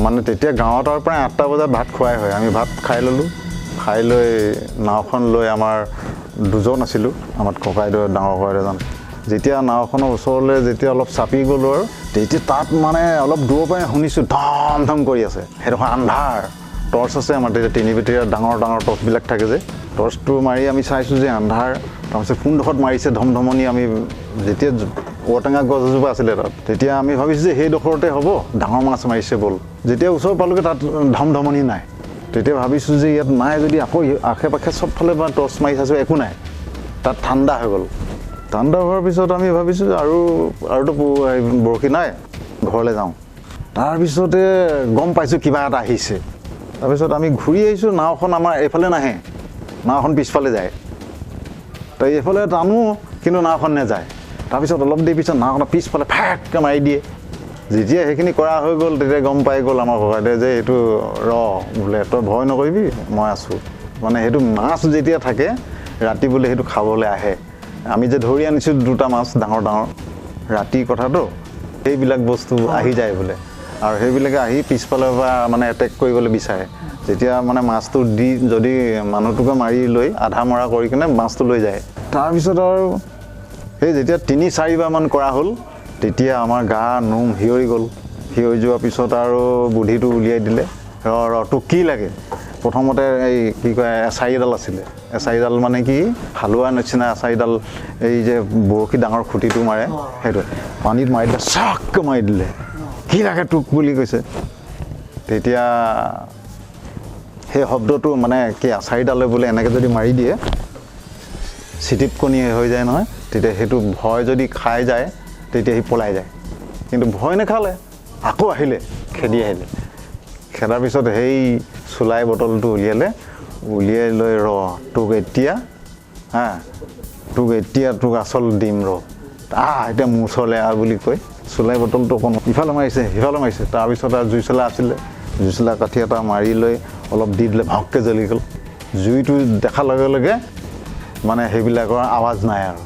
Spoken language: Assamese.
মানে তেতিয়া গাঁৱত আৰু প্ৰায় 8টা বজাত ভাত খোৱাই হয় আমি ভাত খাই ল'লোঁ খাই লৈ নাওখন লৈ আমাৰ দুজন আছিলোঁ আমাৰ ককাইদেউ ডাঙৰ ককাইদেউ এজন যেতিয়া নাওখনৰ ওচৰলৈ যেতিয়া অলপ চাপি গ'লোঁ আৰু তেতিয়া তাত মানে অলপ দূৰৰ পৰাই শুনিছোঁ ধম ধম কৰি আছে সেইডোখৰ আন্ধাৰ টৰ্চ আছে আমাৰ তেতিয়া 3 বেটেৰীয়া ডাঙৰ ডাঙৰ টৰ্চবিলাক থাকে যে টৰ্চটো মাৰি আমি চাইছোঁ যে আন্ধাৰ তাৰপিছত কোনডোখৰত মাৰিছে ধমধমনি আমি যেতিয়া ঔটেঙা গছ এজোপা আছিলে তাত তেতিয়া আমি ভাবিছোঁ যে সেইডোখৰতে হ'ব ডাঙৰ মাছ মাৰিছে বল যেতিয়া ওচৰ পালোগৈ তাত ধমধমনি নাই তেতিয়া ভাবিছোঁ যে ইয়াত নাই যদি আকৌ আশে পাশে চবফালে বা টৰ্চ মাৰি চাইছোঁ একো নাই তাত ঠাণ্ডা হৈ গ'ল ঠাণ্ডা হোৱাৰ পিছত আমি ভাবিছোঁ যে আৰুতো বৰশী নাই ঘৰলৈ যাওঁ তাৰপিছতে গম পাইছোঁ কিবা এটা আহিছে তাৰপিছত আমি ঘূৰি আহিছোঁ নাওখন আমাৰ এইফালে নাহে নাওখন পিছফালে যায় তো এইফালে টানো কিন্তু নাওখন নাযায় তাৰপিছত অলপ দেৰি পিছত নাওখনৰ পিছফালে ফেককৈ মাৰি দিয়ে যেতিয়া সেইখিনি কৰা হৈ গ'ল তেতিয়া গম পাই গ'ল আমাৰ ককাইদেৱে যে এইটো বোলে তই ভয় নকৰিবি মই আছোঁ মানে সেইটো মাছ যেতিয়া থাকে ৰাতি বোলে সেইটো খাবলৈ আহে আমি যে ধৰি আনিছোঁ 2টা মাছ ডাঙৰ ডাঙৰ ৰাতি কথাটো সেইবিলাক বস্তু আহি যায় বোলে আৰু সেইবিলাকে আহি পিছফালৰ পৰা মানে এটেক কৰিবলৈ বিচাৰে যেতিয়া মানে মাছটো দি যদি মানুহটোকে মাৰি লৈ আধা মৰা কৰি কিনে মাছটো লৈ যায় তাৰপিছত আৰু সেই যেতিয়া 3-4বাৰমান কৰা হ'ল তেতিয়া আমাৰ গা নোম হিয়ৰি গ'ল হিয়ৰি যোৱাৰ পিছত আৰু বুদ্ধিটো উলিয়াই দিলে তোক কি লাগে প্ৰথমতে এই কি কয় এছাৰিডাল আছিলে এছাৰিডাল মানে কি হালোৱাৰ নিচিনা এছাৰিডাল এই যে বৰশী ডাঙৰ খুঁটিটো মাৰে সেইটো পানীত মাৰি দিলে চাককৈ মাৰি দিলে কি লাগে তোক বুলি কৈছে তেতিয়া সেই শব্দটো মানে কি এছাৰিডালে বোলে এনেকৈ যদি মাৰি দিয়ে চিটিপকণি হৈ যায় নহয় তেতিয়া সেইটো ভয় যদি খাই যায় তেতিয়া সি পলাই যায় কিন্তু ভয় নাখালে আকৌ আহিলে খেদি আহিলে খেদাৰ পিছত সেই চুলাই বটলটো উলিয়াই লৈ তোক এতিয়া তোক আচল দিম এতিয়া মোৰ ওচৰলৈ বুলি কৈ চুলাই বটলটো অকণ ইফালে মাৰিছে সিফালে মাৰিছে তাৰপিছত আৰু জুই চলা আছিলে জুই চলা কাঠি এটা মাৰি লৈ অলপ দি দিলে ভাগকৈ জ্বলি গ'ল জুইটো দেখাৰ লগে লগে মানে সেইবিলাকৰ আৱাজ নাই আৰু